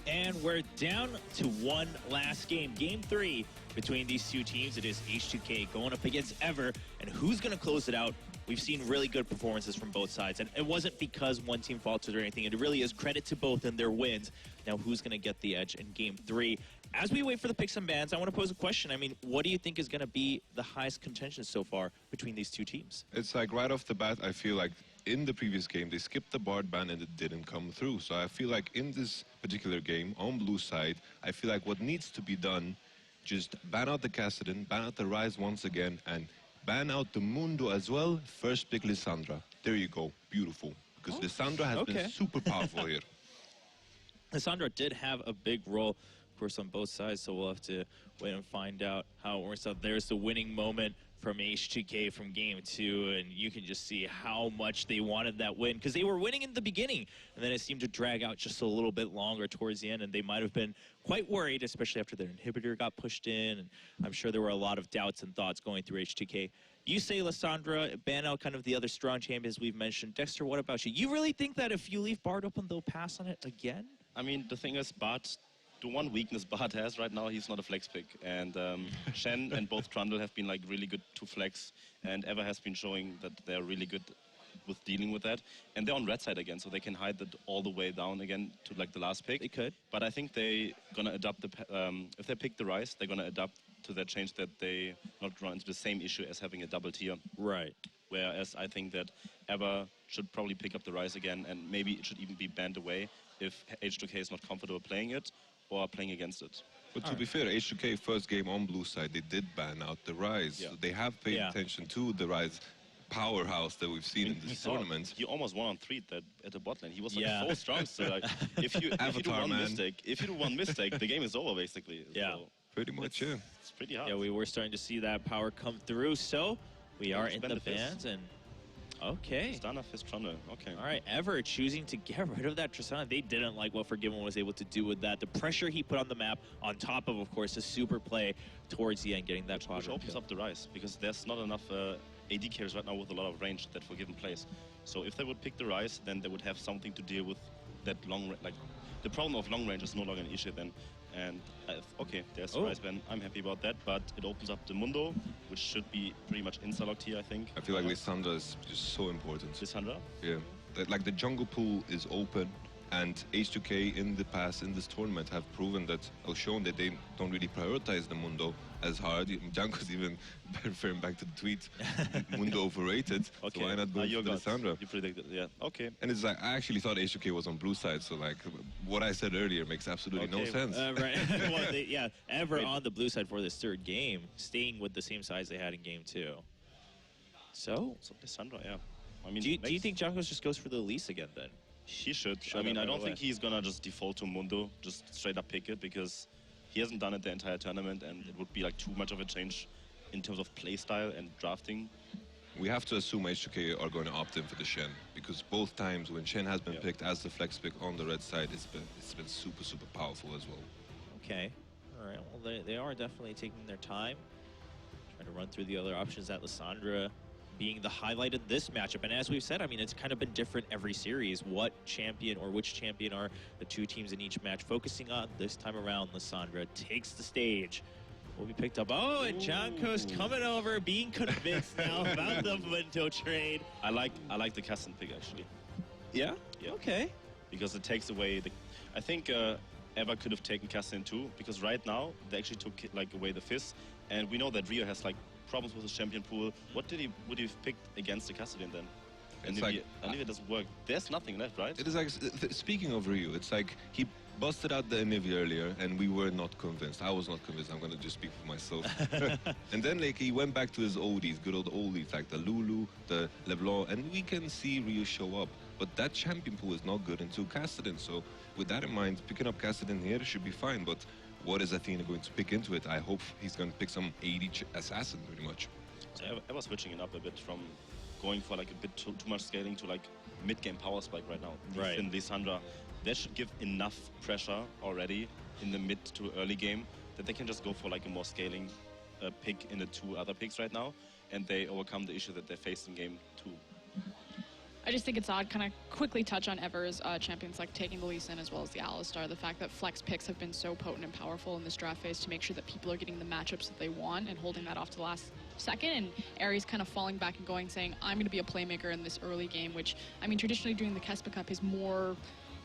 And we're down to one last game. Game 3 between these two teams. It is H2K going up against Ever. And who's going to close it out? We've seen really good performances from both sides. And it wasn't because one team faltered or anything. It really is credit to both and their wins. Now, who's going to get the edge in Game 3? As we wait for the picks and bans, I want to pose a question. I mean, what do you think is going to be the highest contention so far between these two teams? It's like right off the bat, I feel like in the previous game, they skipped the Bard ban and it didn't come through. So I feel like in this particular game, on blue side, I feel like what needs to be done, just ban out the Kassadin, ban out the Rise once again, and ban out the Mundo as well. First pick Lissandra. There you go. Beautiful. Because Lissandra has been super powerful here. Lissandra did have a big role, of course, on both sides, so we'll have to wait and find out how it works out. There's the winning moment from H2K from Game 2, and you can just see how much they wanted that win, because they were winning in the beginning, and then it seemed to drag out just a little bit longer towards the end, and they might have been quite worried, especially after their inhibitor got pushed in, and I'm sure there were a lot of doubts and thoughts going through H2K. You say Lissandra, ban out kind of the other strong champions we've mentioned. Dexter, what about you? You really think that if you leave Bard open, they'll pass on it again? I mean, the thing is, Bard, the one weakness Bard has right now, he's not a flex pick. And Shen and both Trundle have been like really good to flex, and Ever has been showing that they're really good with dealing with that. And they're on red side again, so they can hide that all the way down again to like the last pick. They could. But I think they're gonna adapt if they pick the Rise, they're gonna adapt to that change, that they not run into the same issue as having a double tier. Right. Whereas I think that Ever should probably pick up the Rise again, and maybe it should even be banned away if H2K is not comfortable playing it or playing against it. But to be fair, H2K first game on blue side, they did ban out the Rise. Yeah. So they have paid attention to the Rise powerhouse that we've seen in this tournament. He almost won on 3 at the bot lane. He was like so strong. So like, if you do one mistake, the game is over basically. Yeah. So pretty much, yeah. It's pretty hard. Yeah, we were starting to see that power come through. So we are in the bans, and Tristana, Fist, Trundle. Okay. All right, Ever choosing to get rid of that Tristana. They didn't like what Forgiven was able to do with that. The pressure he put on the map, on top of course, the super play towards the end, getting that which opens up the Rise, because there's not enough AD carries right now with a lot of range that Forgiven plays. So if they would pick the Rise, then they would have something to deal with that long range. Like, the problem of long range is no longer an issue then. And there's the Rise ban. I'm happy about that, but it opens up the Mundo, which should be pretty much insta-locked here, I think. I feel like Lissandra is just so important. Lissandra? Yeah. Like the jungle pool is open, and H2K in the past, in this tournament, have proven that, or shown that they don't really prioritize the Mundo as hard. Janko's even referring back to the tweet, Mundo overrated, so why not go for Lissandra? You predicted, yeah. Okay. And it's like, I actually thought H2K was on blue side, so like, what I said earlier makes absolutely no sense. Right. Well, Ever on the blue side for this third game, staying with the same size they had in Game 2. So Lissandra, yeah. I mean, do you think Jankos just goes for the Elise again then? He should. I mean, I don't think he's gonna just default to Mundo, just straight up pick it, because he hasn't done it the entire tournament, and it would be like too much of a change in terms of playstyle and drafting. We have to assume H2K are going to opt in for the Shen, because both times when Shen has been picked as the flex pick on the red side, it's been super, super powerful as well. Okay. All right. Well, they are definitely taking their time, trying to run through the other options. That Lissandra being the highlight of this matchup. And as we've said, I mean, it's kind of been different every series. What champion or which champion are the two teams in each match focusing on? This time around, Lissandra takes the stage. Will be picked up. Oh, and Janko's coming over, being convinced now about the Mundo trade. I like the Kassadin pick, actually. Yeah? Yeah. Okay. Because it takes away the... I think Ever could have taken Kassadin too, because right now they actually took like away the Fizz, and we know that Rio has like problems with his champion pool. What would he have picked against the Kassadin then? And if it doesn't work, there's nothing left, right? It is like, speaking of Ryu, it's like he busted out the Anivia earlier and we were not convinced. I was not convinced. I'm going to just speak for myself. And then like he went back to his oldies, good old oldies, like the Lulu, the LeBlanc, and we can see Ryu show up. But that champion pool is not good into Kassadin. So with that in mind, picking up Kassadin here should be fine. But what is Athena going to pick into it? I hope he's going to pick some AD assassin pretty much. So I was switching it up a bit from going for like a bit too much scaling to like mid-game power spike right now. Right. In Lissandra, that should give enough pressure already in the mid to early game that they can just go for like a more scaling pick in the two other picks right now, and they overcome the issue that they faced in game 2. I just think it's odd, kind of quickly touch on Ever's champions like taking the Lee Sin as well as the Alistar. The fact that flex picks have been so potent and powerful in this draft phase to make sure that people are getting the matchups that they want and holding that off to the last second. And Aries kind of falling back and going, saying, I'm going to be a playmaker in this early game, which, I mean, traditionally during the Kespa Cup, his more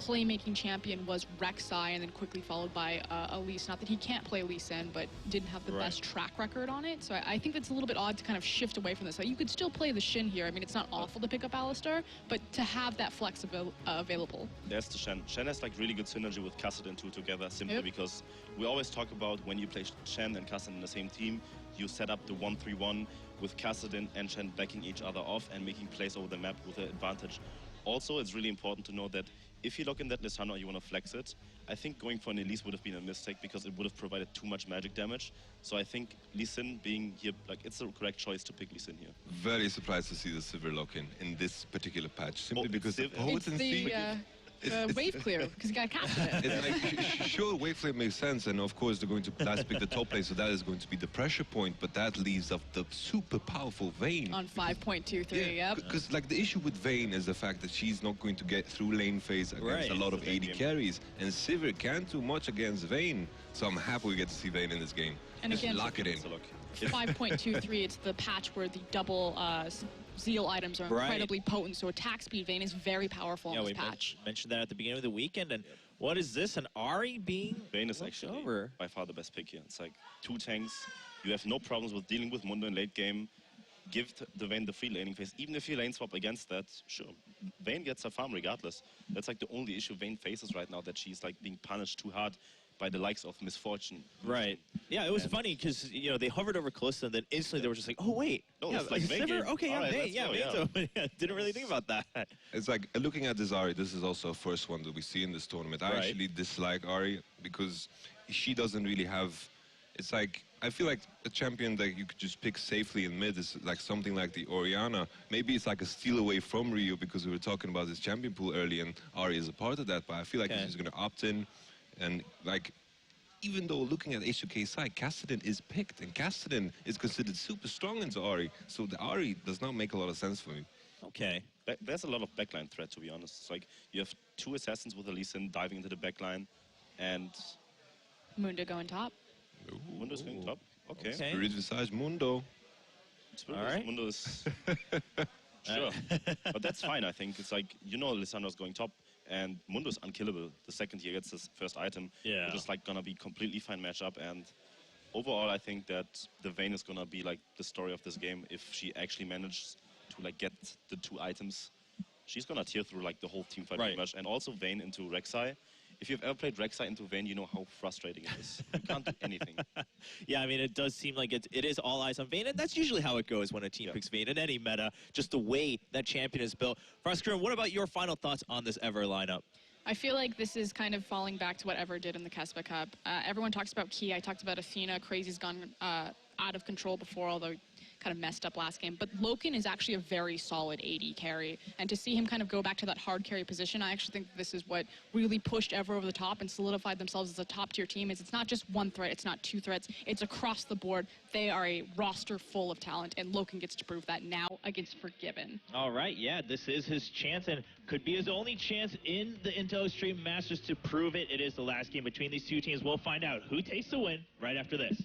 playmaking champion was Rek'Sai, and then quickly followed by Elise. Not that he can't play Lee Sin, but didn't have the best track record on it. So I think it's a little bit odd to kind of shift away from this. Like, you could still play the Shin here. I mean, it's not awful to pick up Alistar, but to have that flex available. There's the Shen. Shen has like really good synergy with Kassadin too together, simply because we always talk about when you play Shen and Kassadin in the same team, you set up the 1-3-1 with Kassadin and Shen backing each other off and making plays over the map with an advantage. Also, it's really important to know that if you look in that Lissandra, you want to flex it. I think going for an Elise would have been a mistake because it would have provided too much magic damage. So I think Lee Sin being here, like, it's the correct choice to pick Lee Sin here. Very surprised to see the Sivir lock-in in this particular patch, simply because the potency... The wave clear, because you got captured it. It's like, sure, wave clear makes sense, and of course they're going to last pick the top lane, so that is going to be the pressure point, but that leaves up the super powerful Vayne. On 5.23, yep. Because like the issue with Vayne is the fact that she's not going to get through lane phase against a lot of AD carries, and Sivir can't do much against Vayne, so I'm happy we get to see Vayne in this game. And again, lock it in. 5.23, it's the patch where the double Zeal items are incredibly potent, so attack speed Vayne is very powerful in this patch. Mentioned that at the beginning of the weekend, and what is this, an Ahri being Vayne is actually by far the best pick here. It's like 2 tanks, you have no problems with dealing with Mundo in late game, give the Vayne the free laning phase, even if you lane swap against that, sure, Vayne gets a farm regardless. That's like the only issue Vayne faces right now, that she's like being punished too hard by the likes of Misfortune. Right. Yeah, it was funny because, you know, they hovered over Kalista and then instantly they were just like, oh, wait. No, it's like Sivir? Okay, yeah, right, yeah, didn't really think about that. It's like, looking at this Ahri, this is also a first one that we see in this tournament. I actually dislike Ahri because she doesn't really have... It's like, I feel like a champion that you could just pick safely in mid is like something like the Orianna. Maybe it's like a steal away from Rio because we were talking about this champion pool early and Ahri is a part of that, but I feel like she's going to opt in. And like, even though looking at H2K side, Kassadin is picked, and Kassadin is considered super strong into Ahri, so the Ahri does not make a lot of sense for me. Okay. There's a lot of backline threat, to be honest. It's like, you have 2 assassins with a Lee Sin diving into the backline, and... Mundo going top. Mundo's going top, okay. Spirit Visage Mundo. Spirit Mundo is... sure, but that's fine, I think. It's like, you know Lissandra's going top, and Mundo's unkillable the second he gets his first item. Yeah. Which is like gonna be completely fine matchup, and overall I think that the Vayne is gonna be like the story of this game. If she actually manages to like get the 2 items, she's gonna tear through like the whole team fight pretty much. And also Vayne into Rek'Sai. If you've ever played Rek'Sai into Vayne, you know how frustrating it is. You can't do anything. Yeah, I mean, it does seem like it is all eyes on Vayne, and that's usually how it goes when a team picks Vayne in any meta, just the way that champion is built. Froskern, what about your final thoughts on this Ever lineup? I feel like this is kind of falling back to what Ever did in the Kespa Cup. Everyone talks about Key. I talked about Athena. Crazy's gone out of control before, although kind of messed up last game. But Loken is actually a very solid AD carry. And to see him kind of go back to that hard carry position, I actually think this is what really pushed Ever over the top and solidified themselves as a top-tier team. It's not just one threat. It's not 2 threats. It's across the board. They are a roster full of talent, and Loken gets to prove that now against Forgiven. All right, yeah, this is his chance, and could be his only chance in the Intel Extreme Masters to prove it. It is the last game between these 2 teams. We'll find out who takes the win right after this.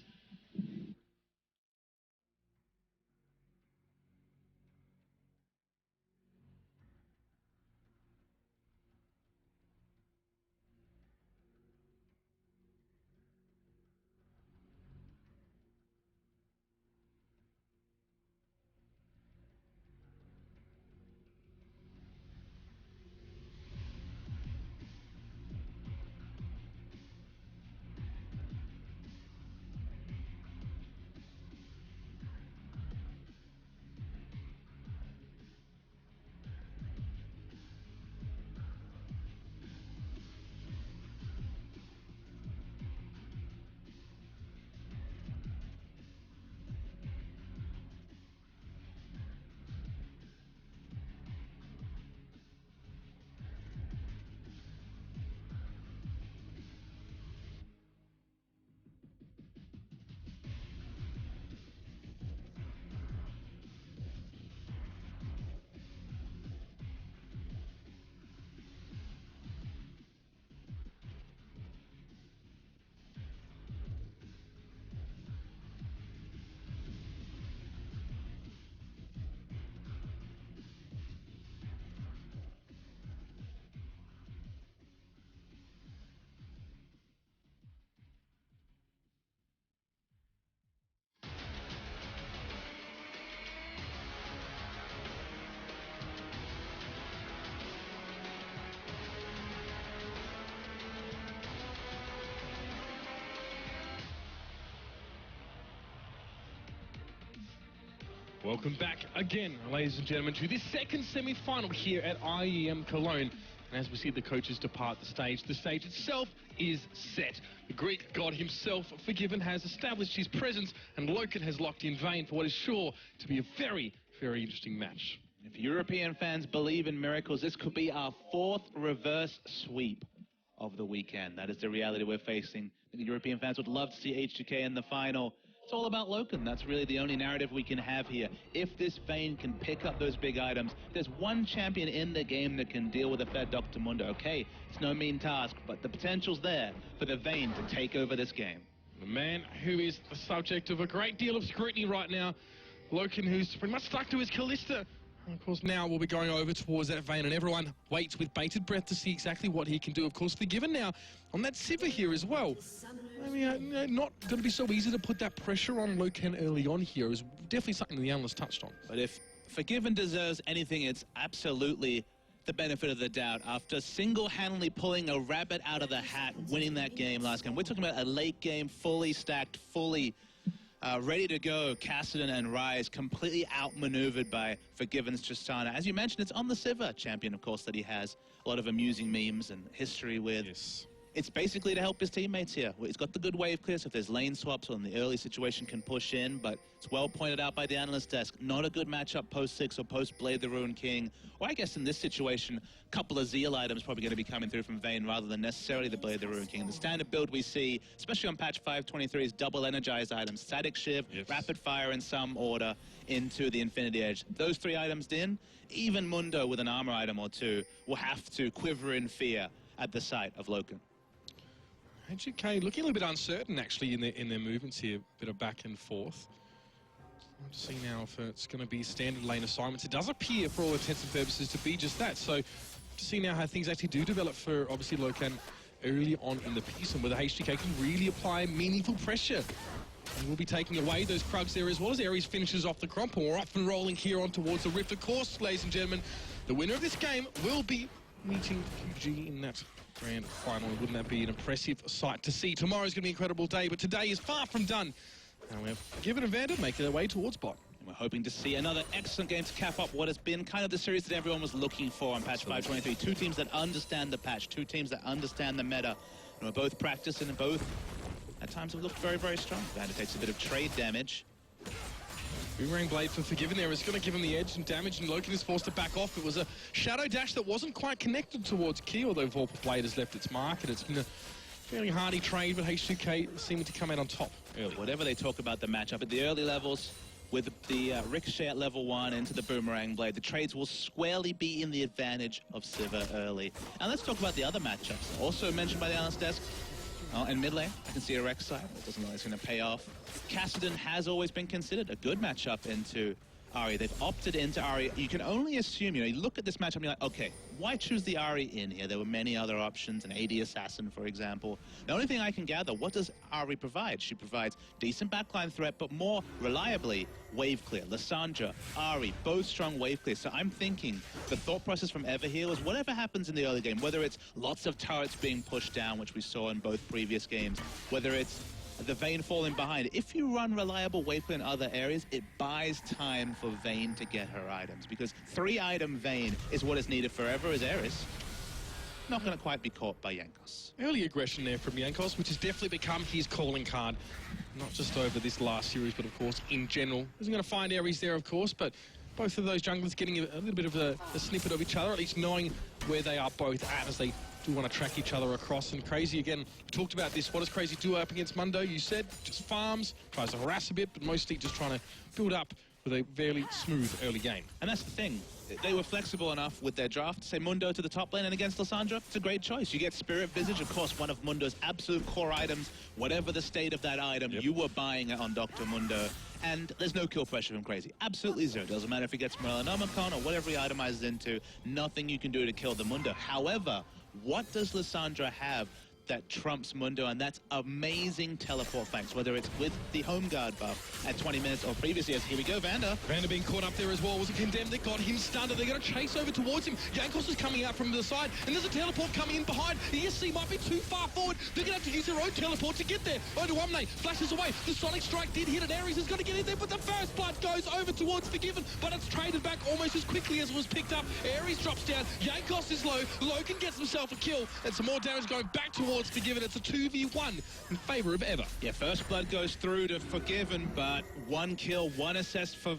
Welcome back again, ladies and gentlemen, to this second semi-final here at IEM Cologne. And as we see the coaches depart the stage itself is set. The Greek god himself, Forgiven, has established his presence, and Loken has locked in Vayne for what is sure to be a very, very interesting match. If European fans believe in miracles, this could be our 4th reverse sweep of the weekend. That is the reality we're facing. The European fans would love to see H2K in the final. It's all about Loken. That's really the only narrative we can have here. If this Vayne can pick up those big items, there's one champion in the game that can deal with a fed Dr. Mundo. Okay, it's no mean task, but the potential's there for the Vayne to take over this game. The man who is the subject of a great deal of scrutiny right now, Loken, who's pretty much stuck to his Callista. And of course, now we'll be going over towards that Vayne, and everyone waits with bated breath to see exactly what he can do. Of course, Forgiven now on that Sivir here as well. I mean, not going to be so easy to put that pressure on Loken early on here. Is definitely something the analyst touched on. But if Forgiven deserves anything, it's absolutely the benefit of the doubt. After single-handedly pulling a rabbit out of the hat, winning that game last game. We're talking about a late game, fully stacked, fully ready to go. Cassidy and Rise completely outmaneuvered by Forgiven's Tristana. As you mentioned, it's on the Sivir champion, of course, that he has a lot of amusing memes and history with. Yes. It's basically to help his teammates here. He's got the good wave clear, so if there's lane swaps or in the early situation can push in, but it's well pointed out by the analyst desk. Not a good matchup post-6 or post-Blade the Ruined King. Or I guess in this situation, a couple of Zeal items probably going to be coming through from Vayne rather than necessarily the Blade the Ruined King. The standard build we see, especially on patch 523, is double energized items. Static Shiv, yes. Rapid Fire in some order into the Infinity Edge. Those 3 items in, even Mundo with an armor item or 2 will have to quiver in fear at the sight of Loken. H2K looking a little bit uncertain actually in their movements here, a bit of back and forth. We'll see now if it's going to be standard lane assignments. It does appear, for all intents and purposes, to be just that. So to see now how things actually do develop for obviously Loken early on in the piece, and whether H2K can really apply meaningful pressure. And we'll be taking away those Krugs there, as well as Ares finishes off the Cromp. And we're off and rolling here on towards the Rift. Of course, ladies and gentlemen, the winner of this game will be meeting QG in that grand final. Wouldn't that be an impressive sight to see? Tomorrow's going to be an incredible day, but today is far from done. And we're Forgiven and Vander making their way towards bot. And we're hoping to see another excellent game to cap up what has been kind of the series that everyone was looking for on patch 523. 2 teams that understand the patch, 2 teams that understand the meta. And we're both practicing, and both at times have looked very, very strong. Vander takes a bit of trade damage. Boomerang Blade for Forgiven there is going to give him the edge and damage, and Loken is forced to back off. It was a Shadow Dash that wasn't quite connected towards Key, although Vorpal Blade has left its mark, and it's been a fairly hardy trade, but H2K seeming to come out on top early. Whatever they talk about the matchup, at the early levels, with the Ricochet at level 1 into the Boomerang Blade, the trades will squarely be in the advantage of Sivir early. And let's talk about the other matchups, also mentioned by the analyst desk. In mid lane, I can see a Rek'Sai. It doesn't look like it's going to pay off. Cassidy has always been considered a good matchup into Ahri. They've opted into Ahri. You can only assume, you look at this matchup and you're like, okay, why choose the Ahri in here? There were many other options, an AD Assassin, for example. The only thing I can gather, what does Ahri provide? She provides decent backline threat, but more reliably, wave clear. Lissandra, Ahri, both strong wave clear. So I'm thinking the thought process from Ever here was whatever happens in the early game, whether it's lots of turrets being pushed down, which we saw in both previous games, whether it's the Vayne falling behind. If you run reliable wave clear in other areas, it buys time for Vayne to get her items, because 3-item Vayne is what is needed forever as Ares. Not going to quite be caught by Jankos. Early aggression there from Jankos, which has definitely become his calling card, not just over this last series, but of course in general. Isn't going to find Ares there, of course, but both of those junglers getting a little bit of a snippet of each other, at least knowing where they are both at as they do want to track each other across. And Crazy, again, we talked about this. What does Crazy do up against Mundo? You said just farms, tries to harass a bit, but mostly just trying to build up with a fairly smooth early game. And that's the thing. They were flexible enough with their draft to say Mundo to the top lane, and against Lissandra, it's a great choice. You get Spirit Visage, of course, one of Mundo's absolute core items. Whatever the state of that item, you were buying it on Dr. Mundo. And there's no kill pressure from Crazy. Absolutely zero. Doesn't matter if he gets Morellonomicon or whatever he itemizes into. Nothing you can do to kill the Mundo. However, what does Lissandra have that trumps Mundo, and that's amazing teleport flanks, whether it's with the home guard buff at 20 minutes or previously. As here we go, Vander. Vander being caught up there as well. Was a condemned that got him stunned. They're going to chase over towards him. Jankos is coming out from the side, and there's a teleport coming in behind. The ESC might be too far forward. They're going to have to use their own teleport to get there. Oduamne flashes away. The Sonic Strike did hit it. Ares is going to get in there, but the first blood goes over towards Forgiven, but it's traded back almost as quickly as it was picked up. Ares drops down. Jankos is low. Logan gets himself a kill, and some more damage going back towards Forgiven. It's a 2v1 in favor of Ever. Yeah, first blood goes through to Forgiven, but one kill, one assist for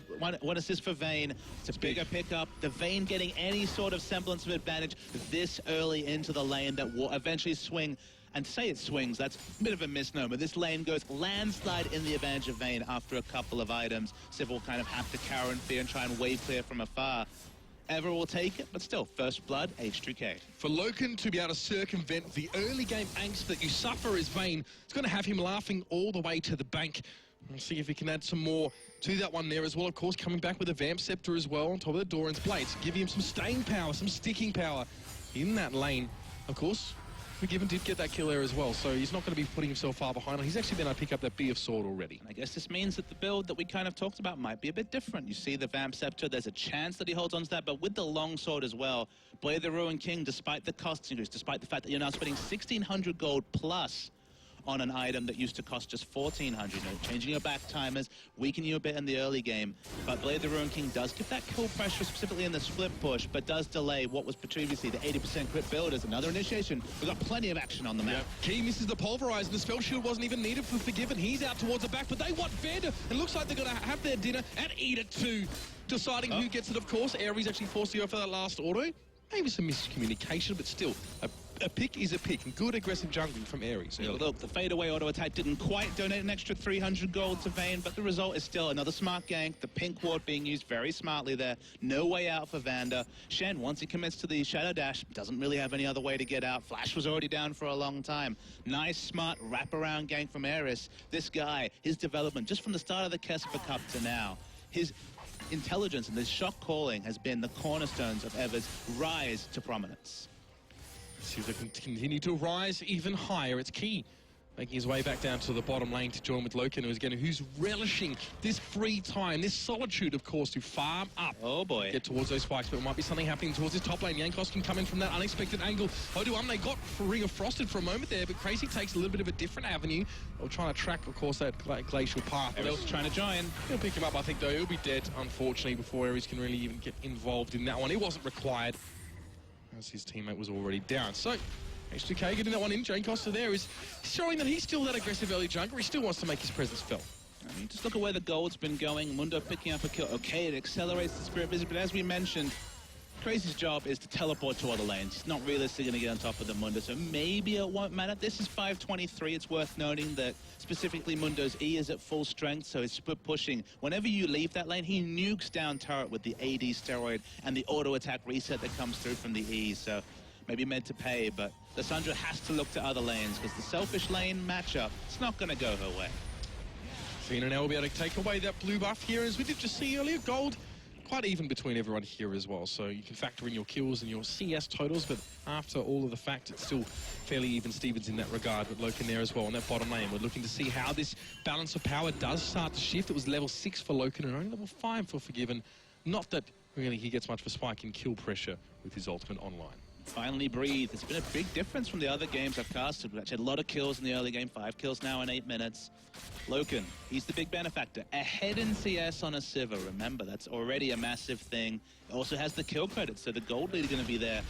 Vayne. It's a bigger pickup. The Vayne getting any sort of semblance of advantage this early into the lane that will eventually swing. And to say it swings, that's a bit of a misnomer. This lane goes landslide in the advantage of Vayne after a couple of items. Civ will kind of have to cower in fear and try and wave clear from afar. Ever will take it, but still, first blood, H2K. For Loken to be able to circumvent the early game angst that you suffer as Vayne, it's going to have him laughing all the way to the bank. We'll see if he can add some more to that one there as well. Of course, coming back with a Vamp Scepter as well on top of the Doran's Blades, giving him some staying power, some sticking power in that lane. Of course, Forgiven did get that kill there as well, so he's not going to be putting himself far behind. He's actually been able to pick up that B of Sword already. And I guess this means that the build that we kind of talked about might be a bit different. You see the Vamp Scepter, there's a chance that he holds on to that, but with the long sword as well, Blade of the Ruined King, despite the cost increase, despite the fact that you're now spending 1,600 gold plus on an item that used to cost just 1,400, you know, changing your back timers, weakening you a bit in the early game. But Blade of the Ruined King does give that kill pressure, specifically in the split push, but does delay what was previously the 80% crit build as another initiation. We've got plenty of action on the map. Key misses the Pulverize, and the Spell Shield wasn't even needed for Forgiven. He's out towards the back, but they want Vander. It looks like they're going to have their dinner and eat it too. Deciding who gets it, of course. Ares actually forced to go for that last auto. Maybe some miscommunication, but still, a pick is a pick. And good aggressive jungling from Ares. Yeah, look, the fadeaway auto attack didn't quite donate an extra 300 gold to Vayne, but the result is still another smart gank. The pink ward being used very smartly there. No way out for Vander. Shen, once he commits to the Shadow Dash, doesn't really have any other way to get out. Flash was already down for a long time. Nice, smart wraparound gank from Ares. This guy, his development, just from the start of the Kesper Cup to now, his intelligence and this shot calling has been the cornerstones of Ever's rise to prominence. See if they can continue to rise even higher. It's Key making his way back down to the bottom lane to join with Loken, who's relishing this free time, this solitude, of course, to farm up. Oh boy. Get towards those spikes, but it might be something happening towards his top lane. Jankos can come in from that unexpected angle. Oduamne got Ring of Frosted for a moment there, but Crazy takes a little bit of a different avenue. They're trying to track, of course, that glacial path. Everyone's trying to join. He'll pick him up, I think, though. He'll be dead, unfortunately, before Ares can really even get involved in that one. It wasn't required, as his teammate was already down. So, H2K getting that one in. Jane Costa there is showing that he's still that aggressive early jungler. He still wants to make his presence felt. I mean, just look at where the gold's been going. Mundo picking up a kill. Okay, it accelerates the Spirit Visit, but as we mentioned, Crazy's job is to teleport to other lanes. It's not realistically going to get on top of the Mundo, so maybe it won't matter. This is 523. It's worth noting that specifically Mundo's E is at full strength, so he's split pushing. Whenever you leave that lane, he nukes down turret with the AD steroid and the auto attack reset that comes through from the E, so maybe meant to pay, but Lissandra has to look to other lanes because the selfish lane matchup, it's not going to go her way. Fina now will be able to take away that blue buff here, as we did just see earlier. Gold quite even between everyone here as well, so you can factor in your kills and your CS totals, but after all of the facts, it's still fairly even Stevens in that regard, with Loken there as well on that bottom lane. We're looking to see how this balance of power does start to shift. It was level 6 for Loken and only level 5 for Forgiven. Not that really he gets much of a spike in kill pressure with his ultimate online. Finally breathe. It's been a big difference from the other games I've casted. We've actually had a lot of kills in the early game, 5 kills now in 8 minutes. Loken, he's the big benefactor. Ahead in CS on a Sivir, remember, that's already a massive thing. It also has the kill credit, so the gold lead is going to be there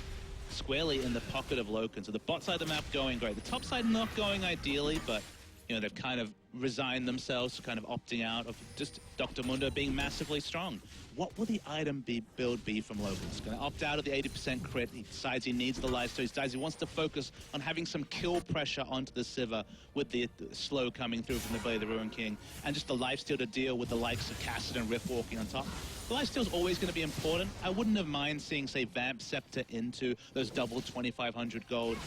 squarely in the pocket of Loken. So the bot side of the map going great. The top side not going ideally, but you know, they've kind of resigned themselves to kind of opting out of just Dr. Mundo being massively strong. What will the item build be from Loken? He's going to opt out of the 80% crit. He decides he needs the life, so he decides he wants to focus on having some kill pressure onto the Sivir with the slow coming through from the Blade of the Ruined King, and just the lifesteal to deal with the likes of Cassidy and Rift walking on top. The lifesteal is always going to be important. I wouldn't have mind seeing, say, Vamp Scepter into those double 2,500 gold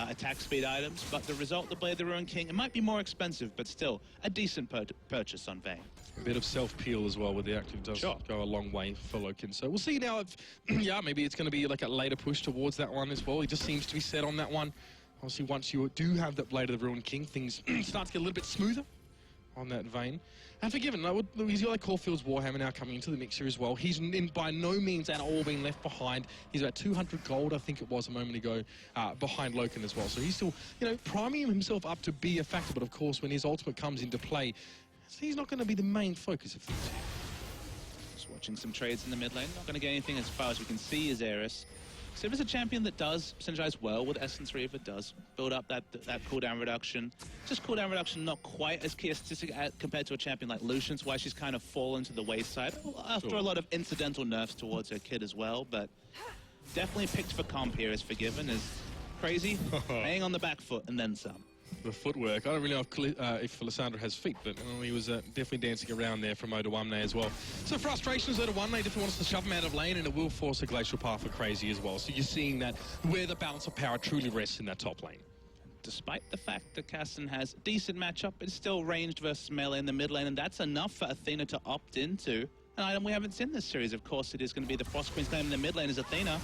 attack speed items, but the result, the Blade of the Ruined King, it might be more expensive, but still a decent purchase on Vayne. A bit of self-peel as well with the active does go a long way for Loken. So we'll see now if, yeah, maybe it's going to be like a later push towards that one as well. He just seems to be set on that one. Obviously, once you do have that Blade of the Ruined King, things start to get a little bit smoother on that vein. And Forgiven, he's got like Caulfield's Warhammer now coming into the mixer as well. He's by no means at all been left behind. He's about 200 gold, I think it was a moment ago, behind Loken as well. So he's still, priming himself up to be a factor. But of course, when his ultimate comes into play, he's not going to be the main focus of things. Just watching some trades in the mid lane. Not going to get anything as far as we can see is Eris. Civa's a champion that does synergize well with Essence Reaver, does build up that cooldown reduction. Just cooldown reduction not quite as key a statistic compared to a champion like Lucian's, why she's kind of fallen to the wayside after a lot of incidental nerfs towards her kid as well, but definitely picked for comp here as Forgiven is crazy, hanging on the back foot and then some. The footwork. I don't really know if Lissandra has feet, but he was definitely dancing around there from Oda as well. So frustrations, Oda definitely wants to shove him out of lane, and it will force a Glacial Path for Crazy as well. So you're seeing that where the balance of power truly rests in that top lane. Despite the fact that Kasten has a decent matchup, it's still ranged versus melee in the mid lane, and that's enough for Athena to opt into. An item we haven't seen this series, of course, it is going to be the Frost Queen's claim in the mid lane is Athena.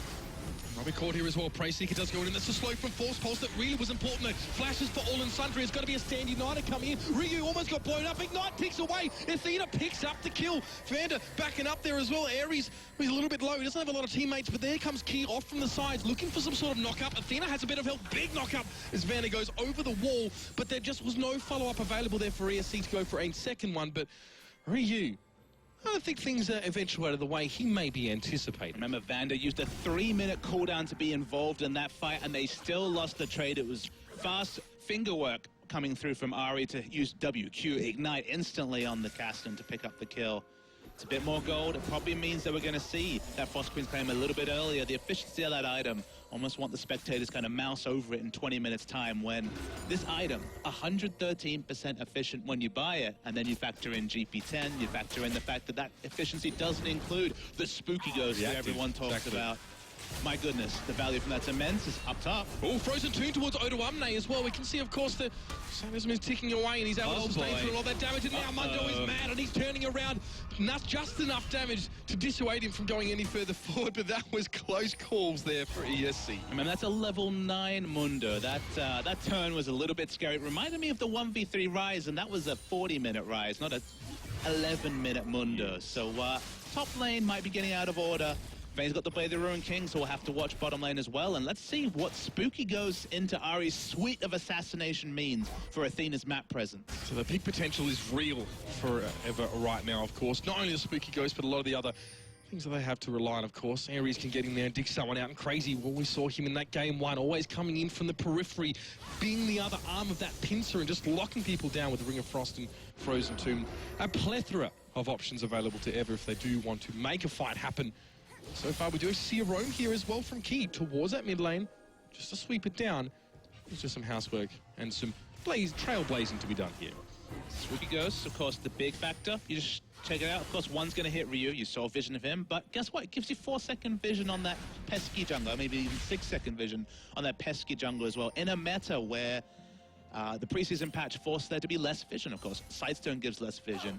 Robbie caught here as well. Prey Seeker does go in. That's a slow from Force Pulse that really was important though. Flashes for all and sundry. It's got to be a Stand United coming in. Ryu almost got blown up. Ignite picks away. Athena picks up the kill. Vander backing up there as well. Ares is a little bit low. He doesn't have a lot of teammates, but there comes Key off from the sides, looking for some sort of knock-up. Athena has a bit of help. Big knock-up as Vander goes over the wall, but there just was no follow-up available there for ESC to go for a second one, but Ryu, I don't think things are eventuated the way he may be anticipating. Remember, Vander used a 3-minute cooldown to be involved in that fight, and they still lost the trade. It was fast finger work coming through from Ari to use WQ, Ignite instantly on the Kasten to pick up the kill. It's a bit more gold. It probably means that we're going to see that Frost Queen's claim a little bit earlier. The efficiency of that item, almost want the spectators kind of mouse over it in 20 minutes time when this item, 113% efficient when you buy it, and then you factor in GP10, you factor in the fact that that efficiency doesn't include the spooky ghost that everyone talks about. My goodness, the value from that's immense. Is up top. Oh, Frozen Tomb towards Odoamne as well. We can see, of course, the Sadism is ticking away, and he's able to sustain through all that damage. And now Mundo is mad, and he's turning around. Not just enough damage to dissuade him from going any further forward, but that was close calls there for ESC. I mean, that's a level 9 Mundo. That turn was a little bit scary. It reminded me of the 1v3 Rise, and that was a 40-minute Rise, not a 11-minute Mundo. So top lane might be getting out of order. Vane's got to play the Ruined King, so we'll have to watch bottom lane as well. And let's see what Spooky goes into Ari's suite of assassination means for Athena's map presence. So the peak potential is real for Ever right now, of course. Not only the Spooky Ghost, but a lot of the other things that they have to rely on, of course. Ares can get in there and dig someone out, and Crazy, well, we saw him in that game 1, always coming in from the periphery, being the other arm of that pincer and just locking people down with the Ring of Frost and Frozen Tomb. A plethora of options available to Ever if they do want to make a fight happen. So far, we do see a roam here as well from Key towards that mid lane, just to sweep it down. There's just some housework and some trailblazing to be done here. Spooky Ghost, of course, the big factor. You just check it out. Of course, one's going to hit Ryu. You saw vision of him. But guess what? It gives you 4-second vision on that pesky jungler, maybe even 6-second vision on that pesky jungler as well. In a meta where the preseason patch forced there to be less vision, of course. Sidestone gives less vision.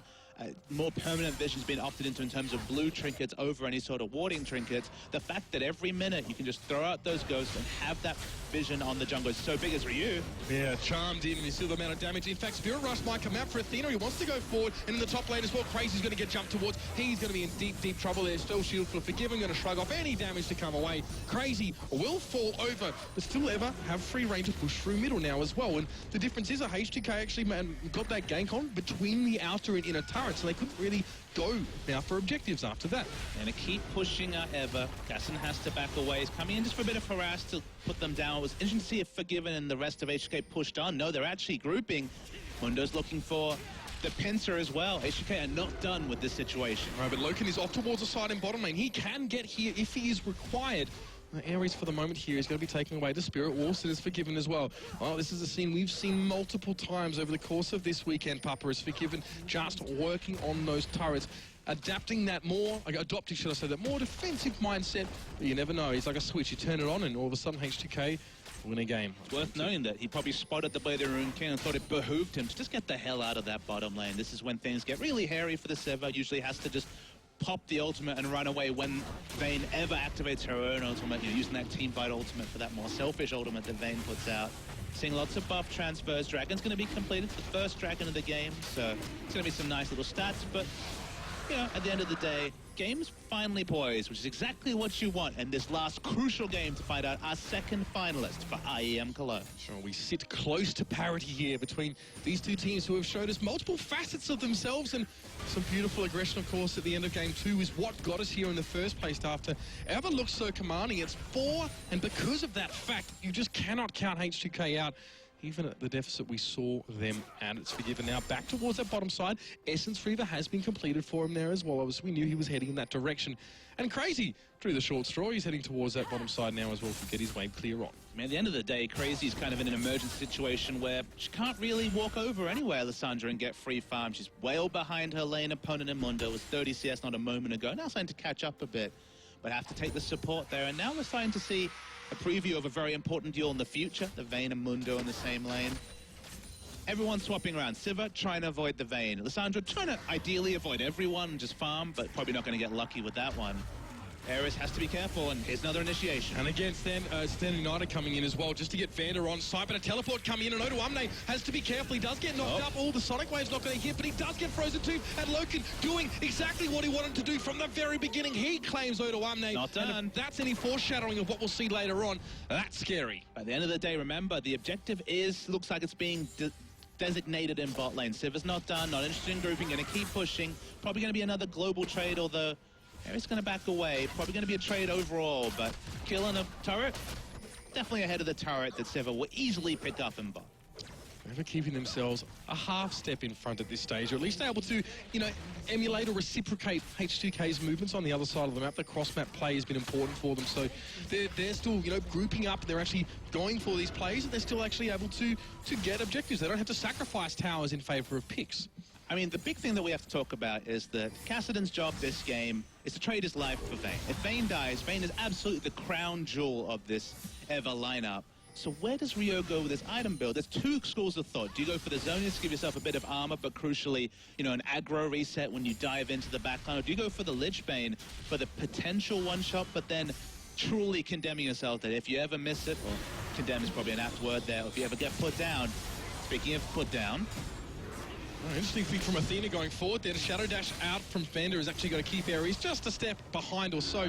More permanent vision's been opted into in terms of blue trinkets over any sort of warding trinkets. The fact that every minute you can just throw out those ghosts and have that vision on the jungle is so big as Ryu. Yeah, charmed in, and you see the amount of damage. In fact, Spirit Rush might come out for Athena. He wants to go forward, and in the top lane as well, Crazy's going to get jumped towards. He's going to be in deep, deep trouble there. Still shield for Forgiven, going to shrug off any damage to come away. Crazy will fall over, but still Ever have free reign to push through middle now as well. And the difference is H2K actually got that gank on between the outer and inner turrets, so they couldn't really go now for objectives after that. And to keep pushing Ever, Kasten has to back away. He's coming in just for a bit of harass to put them down. It was interesting to see if Forgiven and the rest of H2K pushed on. No, they're actually grouping. Mundo's looking for the pincer as well. H2K are not done with this situation. Right, but Loken is off towards the side in bottom lane. He can get here if he is required. Ares for the moment here is going to be taking away the Spirit Wall, so is Forgiven as well. Oh, this is a scene we've seen multiple times over the course of this weekend. Papa is Forgiven, just working on those turrets, adopting that more defensive mindset. But you never know. It's like a switch. You turn it on, and all of a sudden H2K win a game. It's worth noting that he probably spotted the Blade of the Ruined King and thought it behooved him to just get the hell out of that bottom lane. This is when things get really hairy for the Seva. Usually has to just pop the ultimate and run away when Vayne ever activates her own ultimate, you know, using that team fight ultimate for that more selfish ultimate that Vayne puts out. Seeing lots of buff transfers. Dragon's going to be completed. It's the first Dragon of the game, so it's going to be some nice little stats, but, you know, at the end of the day, game's finally poised, which is exactly what you want in this last crucial game to find out our second finalist for IEM Cologne. Sure, we sit close to parity here between these two teams who have showed us multiple facets of themselves, and some beautiful aggression, of course, at the end of game 2 is what got us here in the first place after Ever looked so commanding. It's 4, and because of that fact, you just cannot count H2K out. Even at the deficit we saw them at, it's forgiven. Now back towards that bottom side. Essence Reaver has been completed for him there as well. Obviously, we knew he was heading in that direction. And Crazy drew the short straw. He's heading towards that bottom side now as well to get his way clear on. I mean, at the end of the day, Crazy's kind of in an emergency situation where she can't really walk over anywhere, Lissandra, and get free farm. She's well behind her lane opponent in Mundo. It was 30 CS not a moment ago. Now starting to catch up a bit, but have to take the support there. And now we're starting to see a preview of a very important duel in the future, the Vayne and Mundo in the same lane. Everyone's swapping around. Siva trying to avoid the Vayne. Lissandra trying to ideally avoid everyone and just farm, but probably not going to get lucky with that one. Ares has to be careful, and here's another initiation. And again, Stand United coming in as well, just to get Vander on site, but a teleport coming in, and Odoamne has to be careful. He does get knocked up. All the Sonic Wave's not going to hit, but he does get frozen too. And Loken doing exactly what he wanted to do from the very beginning. He claims Odoamne. Not done. And if that's any foreshadowing of what we'll see later on, that's scary. At the end of the day, remember, the objective looks like it's being designated in bot lane. Siva's not done, not interested in grouping, going to keep pushing. Probably going to be another global trade, although Ares going to back away. Probably going to be a trade overall, but killing a turret, definitely ahead of the turret that Siva will easily pick up in bot. Ever keeping themselves a half step in front at this stage, or at least able to, you know, emulate or reciprocate H2K's movements on the other side of the map. The cross-map play has been important for them, so they're still, you know, grouping up. They're actually going for these plays, and they're still actually able to get objectives. They don't have to sacrifice towers in favor of picks. I mean, the big thing that we have to talk about is that Kassadin's job this game is to trade his life for Vayne. If Vayne dies, Vayne is absolutely the crown jewel of this Ever lineup. So where does Rio go with this item build? There's two schools of thought. Do you go for the Zonius to give yourself a bit of armor, but crucially, you know, an aggro reset when you dive into the backline? Or do you go for the Lich Bane for the potential one-shot, but then truly condemning yourself that if you ever miss it, or condemn is probably an apt word there, or if you ever get put down, speaking of put down, Interesting thing from Athena going forward there. The Shadow Dash out from Vander is actually going to keep Ares just a step behind or so.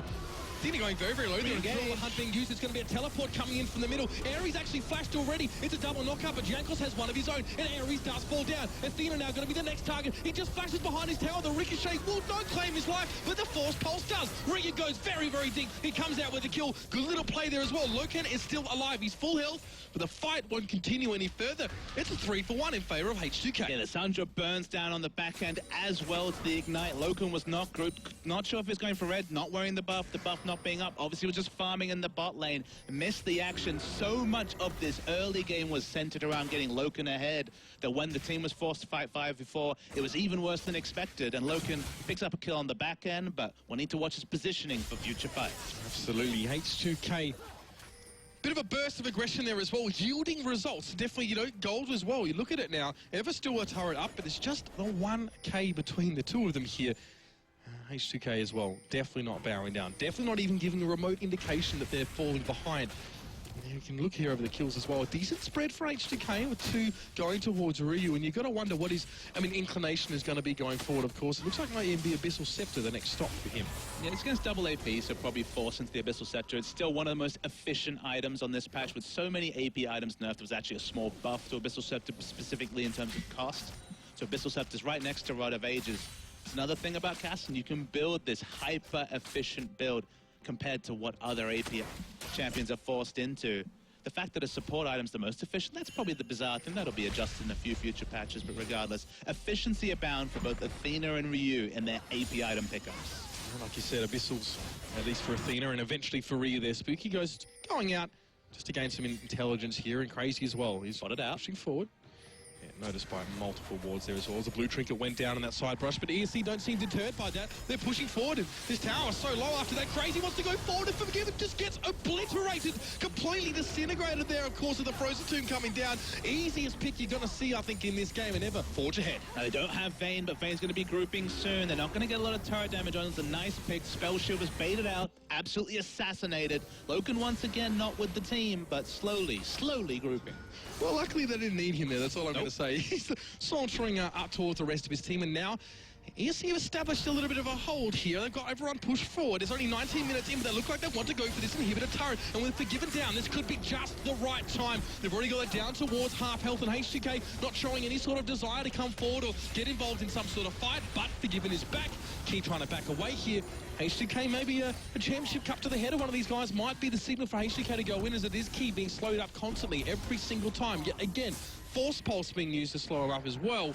Athena going very, very low there. The hunt being used. It's going to be a teleport coming in from the middle. Ares actually flashed already. It's a double knockout, but Jankos has one of his own, and Ares does fall down. Athena now going to be the next target. He just flashes behind his tower. The Ricochet will not claim his life, but the Force Pulse does. Ryu goes very, very deep. He comes out with a kill. Good little play there as well. Loken is still alive. He's full health, but the fight won't continue any further. It's a 3-for-1 in favor of H2K. Yeah, Lissandra burns down on the back end as well to the Ignite. Loken was not grouped. Not sure if he's going for red, not wearing the buff not being up. Obviously, was just farming in the bot lane. Missed the action. So much of this early game was centered around getting Loken ahead that when the team was forced to fight 5v4, it was even worse than expected. And Loken picks up a kill on the back end, but we'll need to watch his positioning for future fights. Absolutely. H2K. Bit of a burst of aggression there as well, yielding results. Definitely, you know, gold as well. You look at it now, Ever still a turret up, but it's just the 1K between the two of them here. H2K as well, definitely not bowing down. Definitely not even giving a remote indication that they're falling behind. You can look here over the kills as well. A decent spread for H2K with 2 going towards Ryu, and you've got to wonder what his, inclination is going to be going forward, of course. It looks like might even be Abyssal Scepter, the next stop for him. Yeah, it's against double AP, so probably 4 since the Abyssal Scepter. It's still one of the most efficient items on this patch. With so many AP items nerfed, there was actually a small buff to Abyssal Scepter, specifically in terms of cost. So Abyssal Scepter's right next to Rod of Ages. It's another thing about Kassadin, you can build this hyper-efficient build compared to what other AP champions are forced into. The fact that a support item's the most efficient, that's probably the bizarre thing. That'll be adjusted in a few future patches, but regardless, efficiency abound for both Athena and Ryu in their AP item pickups. Like you said, Abyssals, at least for Athena, and eventually for Ryu there. Spooky going out just to gain some intelligence here, and Crazy as well. He's spotted out, pushing forward. Yeah, noticed by multiple wards there as well as the blue trinket went down on that side brush, but ESC don't seem deterred by that. They're pushing forward, and this tower is so low after that. Crazy wants to go forward, and Forgiven just gets obliterated, completely disintegrated there, of course, with the Frozen Tomb coming down. Easiest pick you're going to see, I think, in this game, and ever forge ahead. Now, they don't have Vayne, but Vayne's going to be grouping soon. They're not going to get a lot of turret damage on it. It's a nice pick. Spell Shield was baited out, absolutely assassinated. Loken once again not with the team, but slowly grouping. Well, luckily they didn't need him there, that's all I'm going to say. He's sauntering up towards the rest of his team, and now ESC have established a little bit of a hold here. They've got everyone pushed forward. There's only 19 minutes in, but they look like they want to go for this inhibitor turret. And with Forgiven down, this could be just the right time. They've already got it down towards half health, and H2K not showing any sort of desire to come forward or get involved in some sort of fight, but Forgiven is back. Key trying to back away here. H2K, maybe a championship cup to the head of one of these guys might be the signal for H2K to go in, as it is Key being slowed up constantly every single time. Yet again, Force Pulse being used to slow her up as well.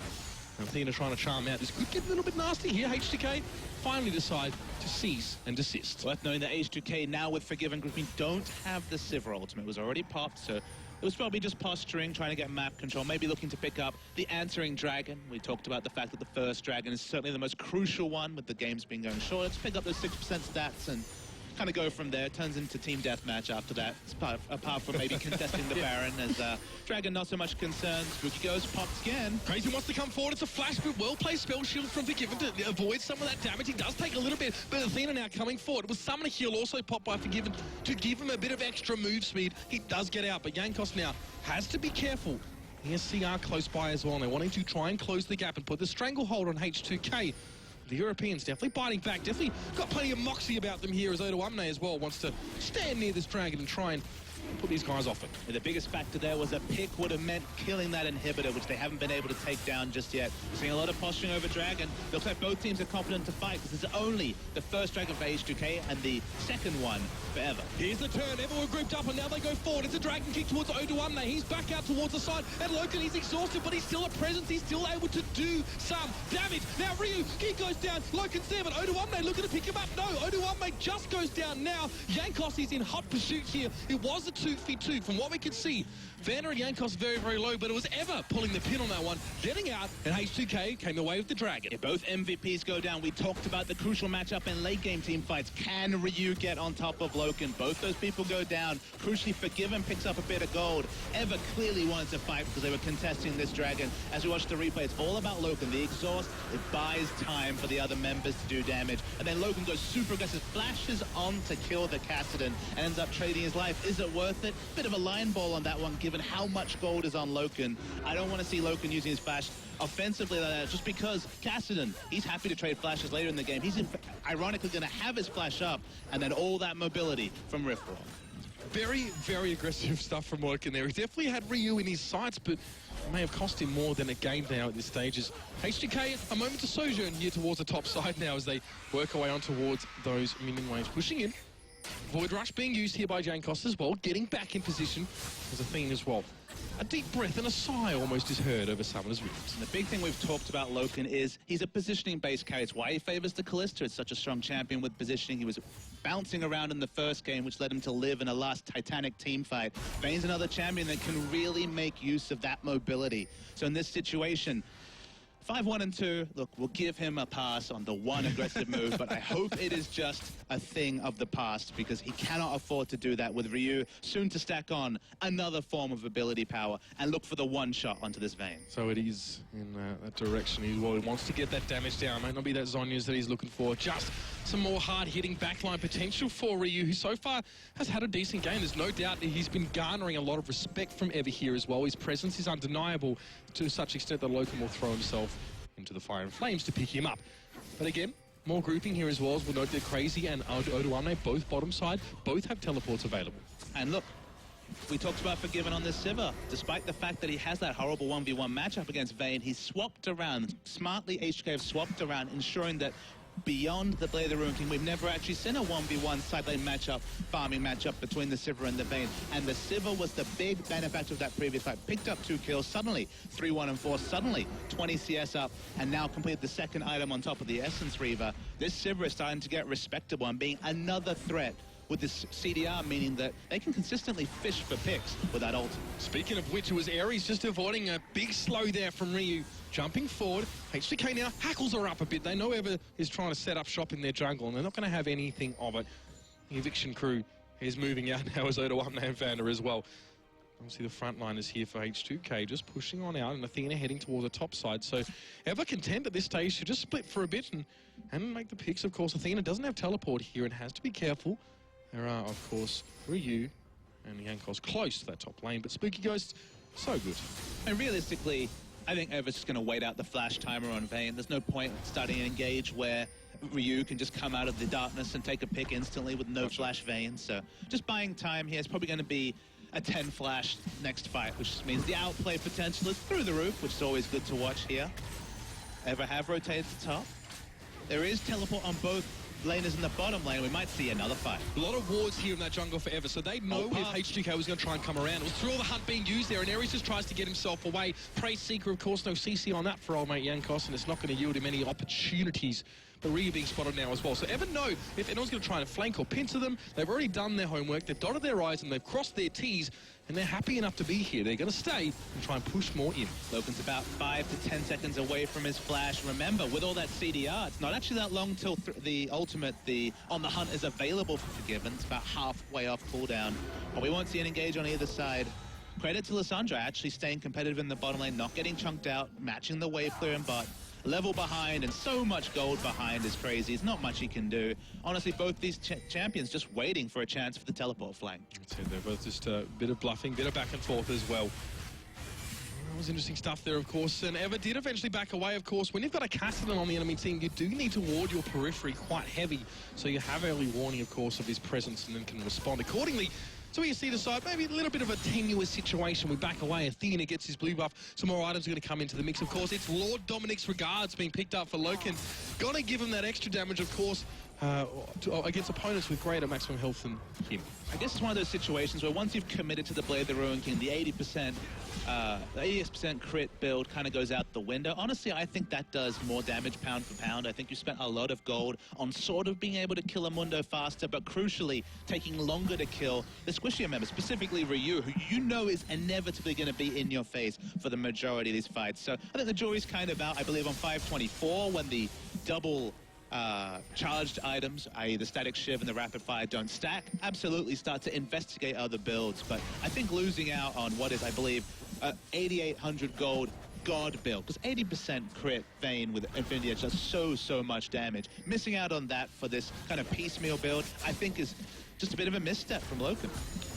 Athena trying to charm out. This could get a little bit nasty here. H2K finally decide to cease and desist. Worth knowing that H2K now with Forgiven grouping don't have the Sivir ultimate. It was already popped, so it was probably just posturing, trying to get map control, maybe looking to pick up the answering dragon. We talked about the fact that the first dragon is certainly the most crucial one, with the games being going short. Let's pick up those 6% stats and kind of go from there. Turns into team deathmatch after that, apart from maybe contesting the Baron, as Dragon not so much concerned. Spooky goes, pops again. Crazy wants to come forward. It's a flash, but well-placed spell shield from Forgiven to avoid some of that damage. He does take a little bit, but Athena now coming forward. It was Summoner Heal also popped by Forgiven to give him a bit of extra move speed. He does get out, but Jankos now has to be careful. ESC are close by as well, and they're wanting to try and close the gap and put the stranglehold on H2K. The Europeans definitely biting back, definitely got plenty of moxie about them here, as Odoamne as well wants to stand near this dragon and try and put these guys off it. And the biggest factor there was a pick would have meant killing that inhibitor, which they haven't been able to take down just yet. We're seeing a lot of posturing over Dragon. Looks like both teams are confident to fight, because it's only the first Dragon for H2K and the second one forever. Here's the turn, everyone grouped up, and now they go forward. It's a Dragon kick towards Odoamne. He's back out towards the side, and Loken, he's exhausted, but he's still a presence. He's still able to do some damage. Now Ryu, he goes down. Loken's there, but Odoamne looking to pick him up. No, Odoamne just goes down now. Jankos is in hot pursuit here. It was a 2v2 from what we could see. Vanna and Jankos very low, but it was Eva pulling the pin on that one, getting out, and H2K came away with the Dragon. Yeah, both MVPs go down. We talked about the crucial matchup in late game team fights. Can Ryu get on top of Loken? Both those people go down. Crucially, Forgiven picks up a bit of gold. Eva clearly wanted to fight because they were contesting this Dragon. As we watch the replay, it's all about Loken. The exhaust, it buys time for the other members to do damage. And then Loken goes super aggressive, flashes on to kill the Kassadin, and ends up trading his life. Is it worth it? Bit of a line ball on that one, given how much gold is on Loken. I don't want to see Loken using his flash offensively like that, just because Kassadin, he's happy to trade flashes later in the game. He's ironically going to have his flash up, and then all that mobility from Rift Roll. Very aggressive stuff from Loken there. He definitely had Ryu in his sights, but it may have cost him more than it gained now at this stage. As H2K, a moment to sojourn here towards the top side now as they work away on towards those minion waves, pushing in. Void Rush being used here by Jankos as well, getting back in position as Athena as well. A deep breath and a sigh almost is heard over Summoner's Rift. The big thing we've talked about Loken is he's a positioning-based carry. It's why he favors the Kalista. It's such a strong champion with positioning. He was bouncing around in the first game, which led him to live in a last Titanic team fight. Vayne's another champion that can really make use of that mobility. So in this situation, 5-1 and 2, look, we'll give him a pass on the one aggressive move, but I hope it is just a thing of the past, because he cannot afford to do that with Ryu soon to stack on another form of ability power and look for the one shot onto this Vayne. So it is in that direction. He wants to get that damage down. Might not be that Zhonya's that he's looking for. Just some more hard-hitting backline potential for Ryu, who so far has had a decent game. There's no doubt that he's been garnering a lot of respect from Eva here as well. His presence is undeniable to such extent that Loken will throw himself into the fire and flames to pick him up. But again, more grouping here as well, as we'll note that Crazy and Odoamne, both bottom side, both have teleports available. And look, we talked about Forgiven on this Sivir. Despite the fact that he has that horrible 1v1 matchup against Vayne, he's swapped around. Smartly, H2K have swapped around, ensuring that beyond the Blade of the Ruined King, we've never actually seen a 1v1 side lane matchup, farming matchup between the Sivir and the Vayne. And the Sivir was the big benefactor of that previous fight. Picked up 2 kills, suddenly 3-1 and 4, suddenly 20 CS up, and now completed the second item on top of the Essence Reaver. This Sivir is starting to get respectable and being another threat with this CDR, meaning that they can consistently fish for picks with that ult. Speaking of which, it was Aries just avoiding a big slow there from Ryu. Jumping forward, H2K now, hackles are up a bit. They know Ever is trying to set up shop in their jungle, and they're not going to have anything of it. The eviction crew is moving out now as O2 and Vander as well. Obviously, the frontliners here for H2K just pushing on out, and Athena heading toward the top side. So, Ever content at this stage to just split for a bit and make the picks. Of course, Athena doesn't have teleport here and has to be careful. There are, of course, Ryu and Yankos close to that top lane, but Spooky Ghost, so good. And realistically, I think Ever's just going to wait out the flash timer on Vayne. There's no point starting an engage where Ryu can just come out of the darkness and take a pick instantly with no flash Vayne. So just buying time here is probably going to be a 10 flash next fight, which means the outplay potential is through the roof, which is always good to watch here. Ever have rotated to top. There is teleport on both laners in the bottom lane. We might see another fight. A lot of wards here in that jungle for Ever, so they know if H2K was going to try and come around. It was through all the hunt being used there, and Aries just tries to get himself away. Prey Seeker, of course, no CC on that for old mate Yankos, and it's not going to yield him any opportunities. But Ryu being spotted now as well. So Ever know if anyone's going to try and flank or pincer them, they've already done their homework, they've dotted their I's, and they've crossed their T's, and they're happy enough to be here. They're going to stay and try and push more in. Logan's about 5 to 10 seconds away from his flash. Remember, with all that CDR, it's not actually that long till the ultimate, the On the Hunt, is available for Forgiven. It's about halfway off cooldown. But we won't see an engage on either side. Credit to Lissandra actually staying competitive in the bottom lane, not getting chunked out, matching the wave clear in bot. Level behind and so much gold behind is crazy. There's not much he can do. Honestly, both these champions just waiting for a chance for the teleport flank. That's it. They're both just a bit of bluffing, bit of back and forth as well. That was interesting stuff there, of course. And Ever did eventually back away, of course. When you've got a Cassidy on the enemy team, you do need to ward your periphery quite heavy. So you have early warning, of course, of his presence and then can respond accordingly. So we see the side, maybe a little bit of a tenuous situation. We back away. Athena gets his blue buff. Some more items are going to come into the mix. Of course, it's Lord Dominic's Regards being picked up for Loken. Got to give him that extra damage, of course, against opponents with greater maximum health than him. I guess it's one of those situations where once you've committed to the Blade of the Ruin King, the 80% crit build kind of goes out the window. Honestly, I think that does more damage pound for pound. I think you spent a lot of gold on sort of being able to kill a Mundo faster, but crucially, taking longer to kill the squishier members, specifically Ryu, who you know is inevitably going to be in your face for the majority of these fights. So I think the jury's kind of out, I believe, on 524 when the double charged items, i.e. the static shiv and the rapid fire, don't stack. Absolutely start to investigate other builds, but I think losing out on what is, I believe, 8,800 gold God build, because 80% crit Vayne with Infinity Edge does so much damage. Missing out on that for this kind of piecemeal build, I think is just a bit of a misstep from Loken.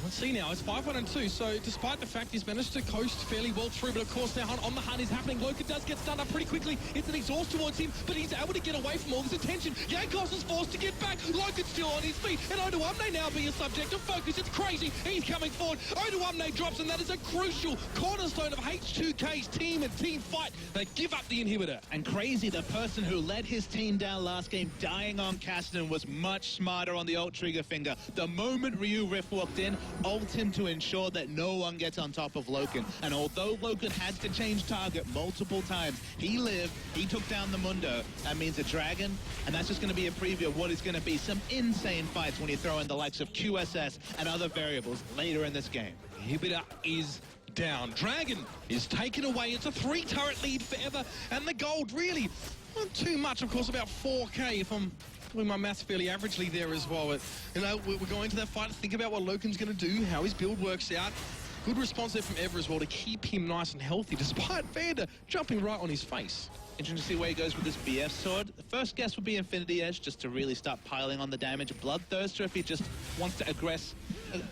Let's see now, it's 5-1-2, so despite the fact he's managed to coast fairly well through, but of course now On the Hunt is happening. Loken does get stunned up pretty quickly. It's an exhaust towards him, but he's able to get away from all this attention. Yankos is forced to get back. Loken's still on his feet, and O2 now being a subject of focus. It's crazy. He's coming forward. O2 drops, and that is a crucial cornerstone of H2K's team and team fight. They give up the inhibitor. And crazy, the person who led his team down last game, dying on Cassidy, was much smarter on the ult trigger finger. The moment Ryu Rift walked in, ult him to ensure that no one gets on top of Loken. And although Loken had to change target multiple times, he lived, he took down the Mundo. That means a dragon, and that's just going to be a preview of what is going to be some insane fights when you throw in the likes of QSS and other variables later in this game. Inhibitor is down. Dragon is taken away. It's a 3-turret lead for Ever, and the gold really not too much, of course, about 4K if I'm doing my maths fairly averagely there as well. But, you know, we're going to that fight to think about what Loken's going to do, how his build works out. Good response there from Ever as well to keep him nice and healthy, despite Vander jumping right on his face. Interesting to see where he goes with this BF sword. The first guess would be Infinity Edge, just to really start piling on the damage. Bloodthirster, if he just wants to aggress.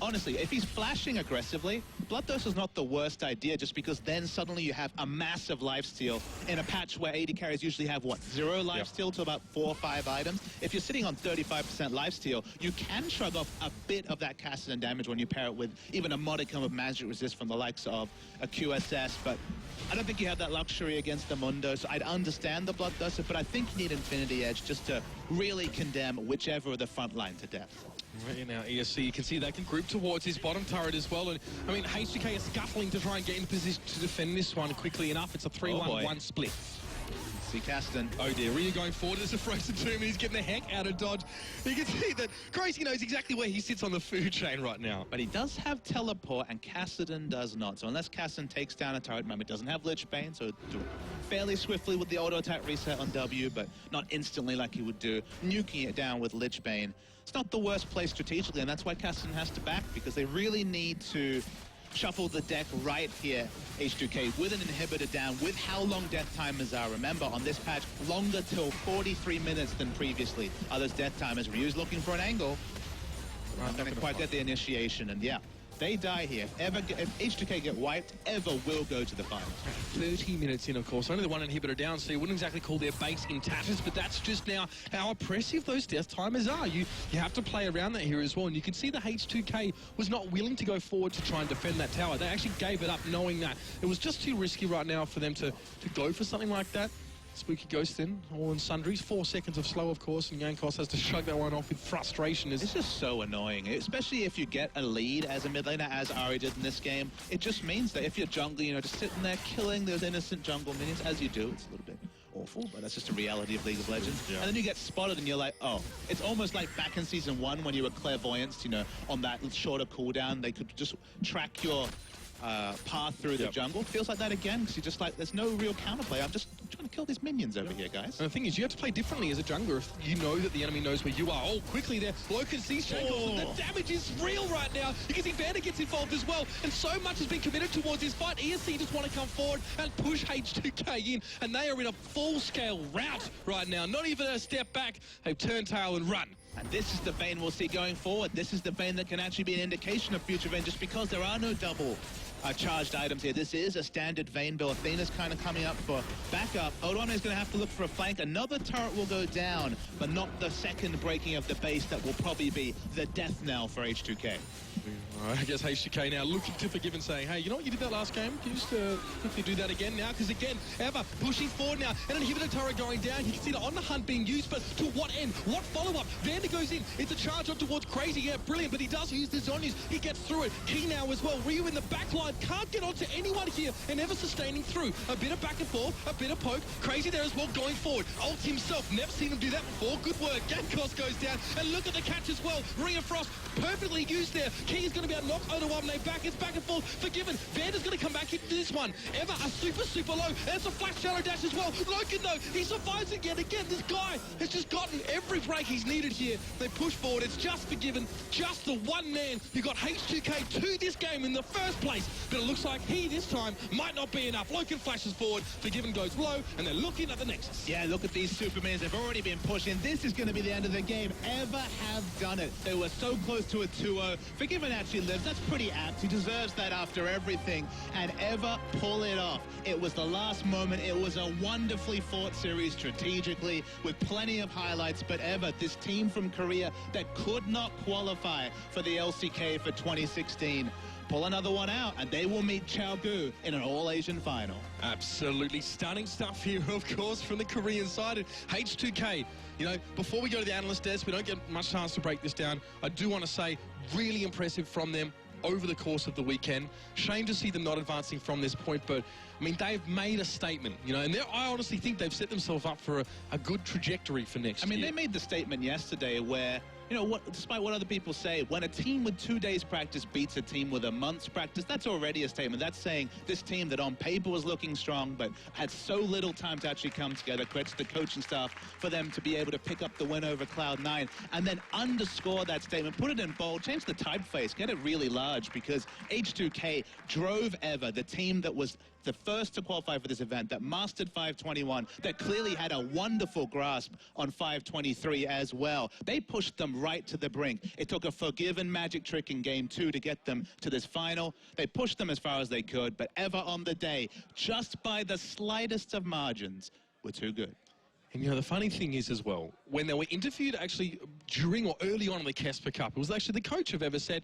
Honestly, if he's flashing aggressively, Bloodthirster's not the worst idea, just because then suddenly you have a massive lifesteal in a patch where AD carries usually have, what, 0 lifesteal to about 4 or 5 items. If you're sitting on 35% lifesteal, you can shrug off a bit of that Cassidy damage when you pair it with even a modicum of magic resist from the likes of a QSS, but I don't think you have that luxury against the Mundo, so I'd understand the Bloodthirster, but I think you need Infinity Edge just to really condemn whichever of the front line to death. Right now, ESC, you can see they can group towards his bottom turret as well. And I mean, H2K is scuffling to try and get in position to defend this one quickly enough. It's a 3-1-1 split. see Kasten. Oh dear, Ryu going forward. There's a frozen tomb and he's getting the heck out of dodge. You can see that Crazy knows exactly where he sits on the food chain right now. But he does have teleport, and Kassadin does not. So unless Kasten takes down a turret, remember, it doesn't have Lich Bane, so do it fairly swiftly with the auto-attack reset on W, but not instantly like he would do, nuking it down with Lich Bane. It's not the worst play strategically, and that's why Kasten has to back, because they really need to shuffle the deck right here, H2K, with an inhibitor down, with how long death timers are. Remember, on this patch, longer till 43 minutes than previously. Others death timers. Ryu's looking for an angle. Not going to quite get the initiation, and yeah, they die here. If H2K get wiped, Ever will go to the finals. 30 minutes in, of course. Only the one inhibitor down, so you wouldn't exactly call their base in tatters, but that's just now how oppressive those death timers are. You have to play around that here as well, and you can see the H2K was not willing to go forward to try and defend that tower. They actually gave it up knowing that it was just too risky right now for them to go for something like that. Spooky Ghost in, all in sundries. 4 seconds of slow, of course, and Yankos has to shrug that one off with frustration. It's just so annoying, especially if you get a lead as a mid laner, as Ari did in this game. It just means that if you're jungling, you know, just sitting there killing those innocent jungle minions, as you do, it's a little bit awful, but that's just a reality of League of Legends. Yeah. And then you get spotted and you're like, oh, it's almost like back in Season 1 when you were clairvoyance, you know, on that shorter cooldown, they could just track your path through the jungle. Feels like that again, because you're just like, there's no real counterplay. I'm just trying to kill these minions over here, guys. And the thing is, you have to play differently as a jungler if you know that the enemy knows where you are. Oh, quickly there. Loken sees Shankos, and the damage is real right now. You can see Vander gets involved as well, and so much has been committed towards this fight. ESC just want to come forward and push H2K in, and they are in a full-scale rout right now. Not even a step back. They've turned tail and run. And this is the Vayne we'll see going forward. This is the Vayne that can actually be an indication of future Vayne, just because there are no double charged items here. This is a standard Vayne build. Athena's kind of coming up for backup. Odoamne is going to have to look for a flank. Another turret will go down, but not the second breaking of the base that will probably be the death knell for H2K. I guess H2K now looking to forgive and saying, hey, you know what you did that last game? Can you just quickly do that again now? Because again, Ever pushing forward now, and an inhibitor turret going down. You can see the on the hunt being used, but to what end? What follow-up? Vander goes in. It's a charge on towards Crazy. Yeah, brilliant, but he does use the Zonyas. He gets through it. Key now as well. Ryu in the back line. Can't get onto anyone here, and Ever sustaining through. A bit of back and forth, a bit of poke. Crazy there as well going forward. Ult himself. Never seen him do that before. Good work. Gankos goes down, and look at the catch as well. Ring of Frost perfectly used there. Key is going to be able to knock Odoamne back. It's back and forth. Forgiven. Vander's going to come back into this one. Ever a super low. There's a flash shallow dash as well. Loken though, he survives it yet again. This guy has just gotten every break he's needed here. They push forward. It's just Forgiven. Just the one man who got H2K to this game in the first place. But it looks like he this time might not be enough. Loken flashes forward. Forgiven goes low, and they're looking at the Nexus. Yeah, look at these Supermans. They've already been pushing. This is going to be the end of the game. Ever have done it. They were so close to a 2-0. Forgiven actually lives. That's pretty apt. He deserves that after everything. And Ever pull it off. It was the last moment. It was a wonderfully fought series strategically with plenty of highlights. But Ever, this team from Korea that could not qualify for the LCK for 2016, pull another one out, and they will meet Chaogu in an all-Asian final. Absolutely stunning stuff here, of course, from the Korean side. And H2K, you know, before we go to the analyst desk, we don't get much chance to break this down. I do want to say, really impressive from them over the course of the weekend. Shame to see them not advancing from this point, but I mean, they've made a statement, you know, and I honestly think they've set themselves up for a good trajectory for next year. I mean, they made the statement yesterday where, you know, despite what other people say, when a team with 2 days practice beats a team with a month's practice, that's already a statement. That's saying this team that on paper was looking strong but had so little time to actually come together, credit to the coaching staff for them to be able to pick up the win over Cloud9 and then underscore that statement, put it in bold, change the typeface, get it really large, because H2K drove Ever, the team that was the first to qualify for this event, that mastered 521, that clearly had a wonderful grasp on 523 as well. They pushed them right to the brink. It took a Forgiven magic trick in Game 2 to get them to this final. They pushed them as far as they could, but Ever on the day, just by the slightest of margins, were too good. And, you know, the funny thing is as well, when they were interviewed actually during or early on in the Casper Cup, it was actually the coach of Ever said,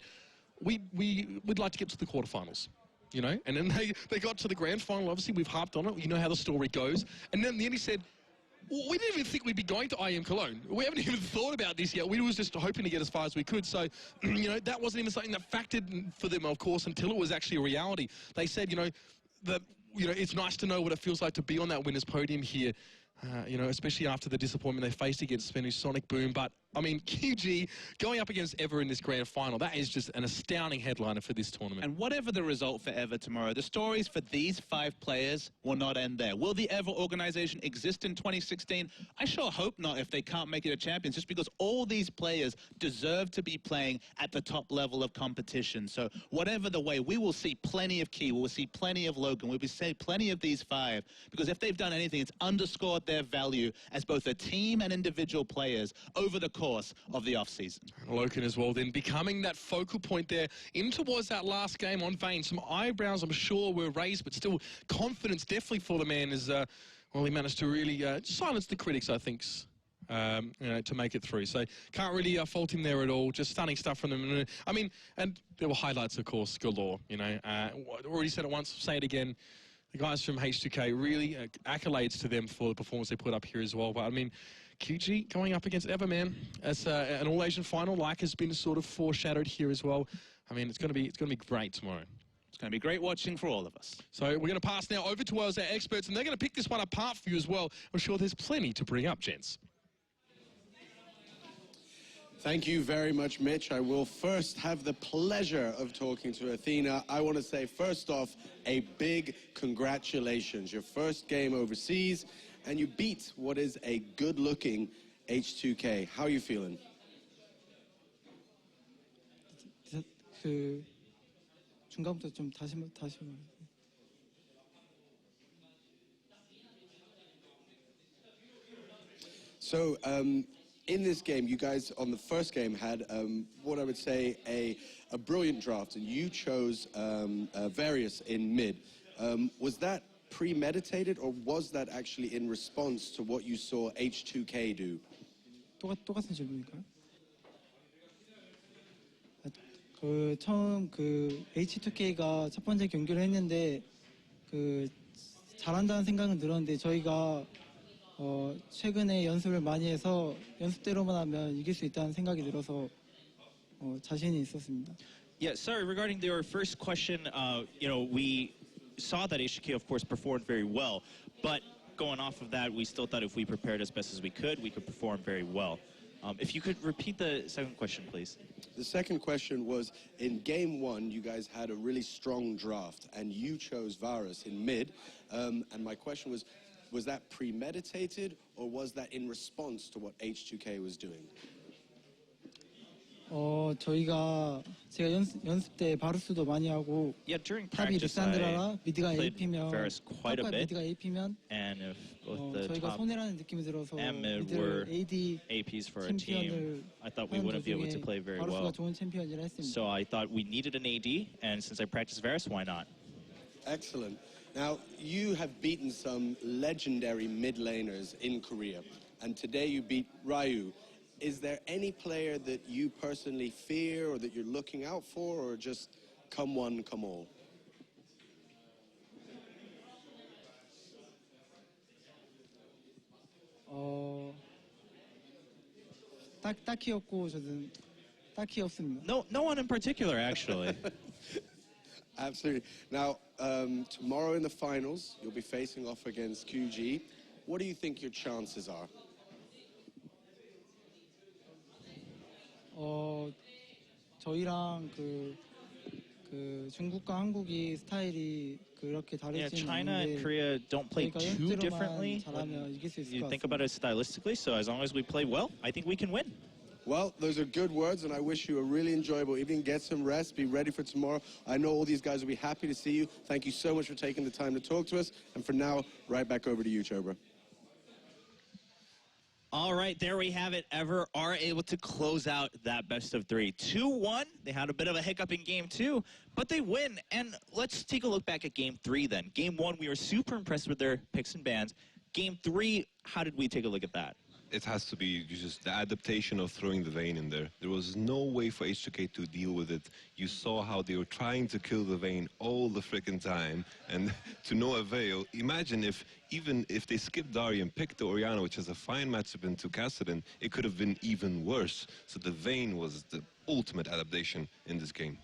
we'd like to get to the quarterfinals. You know, and then they got to the grand final. Obviously, we've harped on it. You know how the story goes. And then in the end, he said, well, we didn't even think we'd be going to IEM Cologne. We haven't even thought about this yet. We was just hoping to get as far as we could. So, you know, that wasn't even something that factored for them, of course, until it was actually a reality. They said, you know, that, you know, it's nice to know what it feels like to be on that winner's podium here. You know, especially after the disappointment they faced against Spenu Sonic Boom. But, I mean, QG going up against Ever in this grand final, that is just an astounding headliner for this tournament. And whatever the result for Ever tomorrow, the stories for these 5 players will not end there. Will the Ever organization exist in 2016? I sure hope not if they can't make it a champions, just because all these players deserve to be playing at the top level of competition. So whatever the way, we will see plenty of Key, we will see plenty of Logan, we will see plenty of these 5, because if they've done anything, it's underscored their value as both a team and individual players over the course of the off-season. Logan as well, then becoming that focal point there in towards that last game on Vane. Some eyebrows, I'm sure, were raised, but still confidence definitely for the man as, well, he managed to really silence the critics, I think, you know, to make it through. So can't really fault him there at all. Just stunning stuff from them. I mean, and there were highlights, of course, galore. You know, already said it once, say it again. The guys from H2K, really accolades to them for the performance they put up here as well. But I mean, QG going up against Ever, man. As an all-Asian final, like has been sort of foreshadowed here as well. I mean, it's going to be great tomorrow. It's going to be great watching for all of us. So we're going to pass now over to our experts, and they're going to pick this one apart for you as well. I'm sure there's plenty to bring up, gents. Thank you very much, Mitch. I will first have the pleasure of talking to Athena. I want to say, first off, a big congratulations. Your first game overseas, and you beat what is a good-looking H2K. How are you feeling? 그 중간부터 좀 다시 말해. So, in this game, you guys on the first game had what I would say a brilliant draft, and you chose Various in mid. Was that premeditated, or was that actually in response to what you saw H2K do? 똑같은 질문일까요? 그 처음 그 H2K가 첫 번째 경기를 했는데 그 잘한다는 생각은 들었는데 저희가 최근에 연습을 많이 해서 연습대로만 하면 이길 수 있다는 생각이 들어서 자신이 있었습니다. Yeah, sorry, regarding your first question, you know, we saw that H2K, of course, performed very well, but going off of that, we still thought if we prepared as best as we could perform very well. If you could repeat the second question, please. The second question was, in game 1, you guys had a really strong draft, and you chose Varus in mid, and my question was that premeditated, or was that in response to what H2K was doing? 제가 연습 때 바루스도 많이 하고 Yeah, during 탑이 practice, I 리산드라라 미드가 played AP면 Varus quite a 탑과 bit, 미드가 AP면 and if both the 저희가 top 손해라는 느낌이 들어서 and mid were 미드를 AD APs for a team, 챔피언을 I thought we 하는 wouldn't be able to 도중에 play very 바루스가 well. 좋은 챔피언이라 했습니다. So I thought we needed an AD, and since I practiced Varus, why not? Excellent. Now, you have beaten some legendary mid laners in Korea, and today you beat Ryu. Is there any player that you personally fear or that you're looking out for, or just come one, come all? 딱히 없고 저는 딱히 없습니다. No one in particular, actually. Absolutely. Now, tomorrow in the finals, you'll be facing off against QG. What do you think your chances are? 저희랑 그 중국과 한국이 스타일이 그렇게 Yeah, 다르지는 China and 않은데 Korea don't play 저희가 too 연습대로만 differently. 잘하면 이길 수 있을 You 것 think about 같습니다. it stylistically, so as long as we play well, I think we can win. Well, those are good words, and I wish you a really enjoyable evening. Get some rest. Be ready for tomorrow. I know all these guys will be happy to see you. Thank you so much for taking the time to talk to us. And for now, right back over to you, Chobra. All right, there we have it. Ever are able to close out that best of 3. 2-1. They had a bit of a hiccup in game 2, but they win. And let's take a look back at game 3 then. Game 1, we were super impressed with their picks and bans. Game 3, how did we take a look at that? It has to be just the adaptation of throwing the Vayne in there. There was no way for H2K to deal with it. You saw how they were trying to kill the Vayne all the freaking time, and to no avail. Imagine even if they skipped Dari and picked the Orianna, which is a fine matchup into Kassadin, it could have been even worse. So the Vayne was the ultimate adaptation in this game.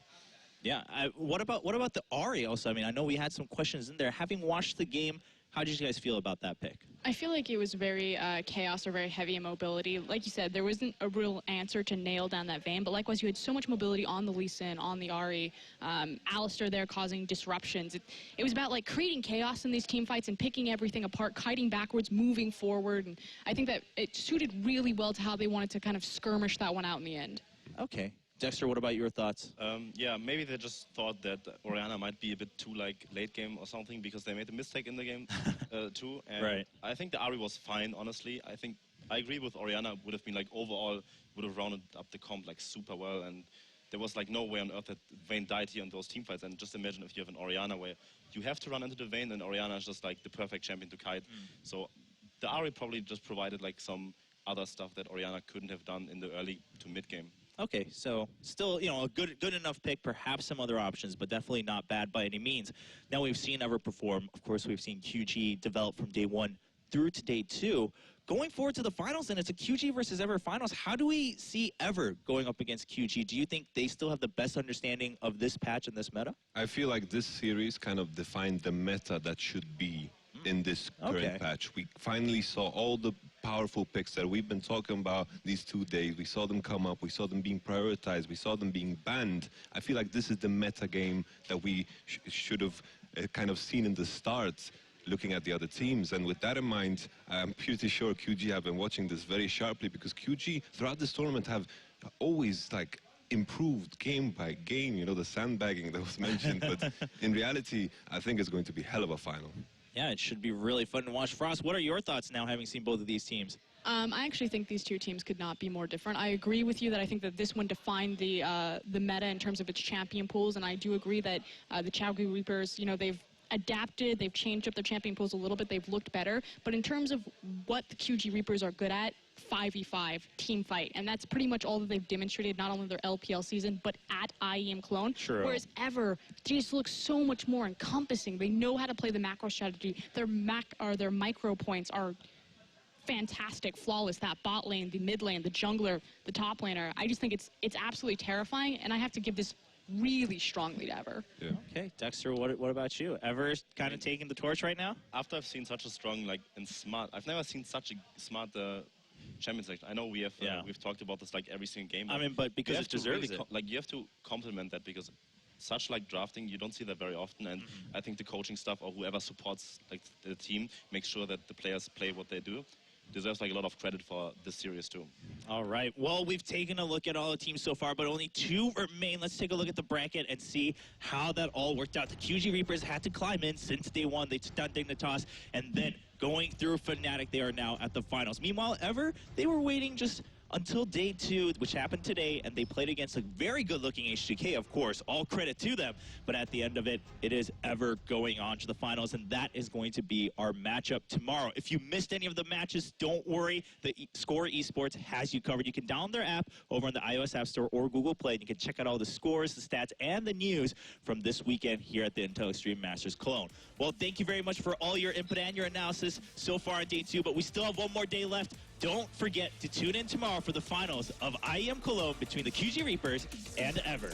Yeah, what about the Ahri also? I mean, I know we had some questions in there. Having watched the game, How did you guys feel about that pick? I feel like it was very chaos or very heavy in mobility. Like you said, there wasn't a real answer to nail down that vein, but likewise, you had so much mobility on the Lee Sin, on the Ahri, Alistar there causing disruptions. It was about like creating chaos in these team fights and picking everything apart, kiting backwards, moving forward, and I think that it suited really well to how they wanted to kind of skirmish that one out in the end. Okay. Dexter, what about your thoughts? Yeah, maybe they just thought that Orianna might be a bit too like late game or something because they made a mistake in the game too. And Right. I think the Ahri was fine, honestly. I agree with Orianna. Would have been like overall would have rounded up the comp like super well, and there was like no way on earth that Vayne died here in those team fights. And just imagine if you have an Orianna where you have to run into the Vayne, and Orianna is just like the perfect champion to kite. So the Ahri probably just provided like some other stuff that Orianna couldn't have done in the early to mid game. Okay, so still, you know, a good enough pick, perhaps some other options, but definitely not bad by any means. Now we've seen Ever perform. Of course, we've seen QG develop from day 1 through to day 2. Going forward to the finals, and it's a QG versus Ever finals, how do we see Ever going up against QG? Do you think they still have the best understanding of this patch and this meta? I feel like this series kind of defined the meta that should be in this current patch. We finally saw all the powerful picks that we've been talking about these 2 days. We saw them come up. We saw them being prioritized. We saw them being banned. I feel like this is the meta game that we should have kind of seen in the start, looking at the other teams. And with that in mind, I'm pretty sure QG have been watching this very sharply, because QG throughout this tournament have always like improved game by game, you know, the sandbagging that was mentioned. But in reality, I think it's going to be hell of a final. Yeah, it should be really fun to watch. Frost, what are your thoughts now, having seen both of these teams? I actually think these two teams could not be more different. I agree with you that I think that this one defined the meta in terms of its champion pools, and I do agree that the Chaogu Reapers, you know, they've adapted, they've changed up their champion pools a little bit, they've looked better. But in terms of what the QG Reapers are good at, 5v5 team fight, and that's pretty much all that they've demonstrated, not only their LPL season but at IEM Cologne. True. Whereas Ever just looks so much more encompassing. They know how to play the macro strategy. Their micro points are fantastic, flawless. That bot lane, the mid lane, the jungler, the top laner. I just think it's absolutely terrifying, and I have to give this really strongly to Ever. Yeah. Okay, Dexter, what about you? Ever kind of taking the torch right now? After I've seen such a strong like and smart, I've never seen such a smart champion selection. I know we have we've talked about this like every single game. I mean, but because it deserves it. Like you have to complement that, because such like drafting, you don't see that very often, and I think the coaching staff or whoever supports like the team makes sure that the players play what they do. Deserves like a lot of credit for this series too. All right. Well, we've taken a look at all the teams so far, but only 2 remain. Let's take a look at the bracket and see how that all worked out. The QG Reapers had to climb in since day 1. They took down Dignitas, and then going through Fnatic, they are now at the finals. Meanwhile, Ever, they were waiting just until day 2, which happened today, and they played against a very good-looking H2K, of course. All credit to them. But at the end of it, it is Ever going on to the finals, and that is going to be our matchup tomorrow. If you missed any of the matches, don't worry. The Score Esports has you covered. You can download their app over on the iOS App Store or Google Play, and you can check out all the scores, the stats, and the news from this weekend here at the Intel Extreme Masters Cologne. Well, thank you very much for all your input and your analysis so far on day 2, but we still have one more day left. Don't forget to tune in tomorrow for the finals of IEM Cologne between the QG Reapers and Ever.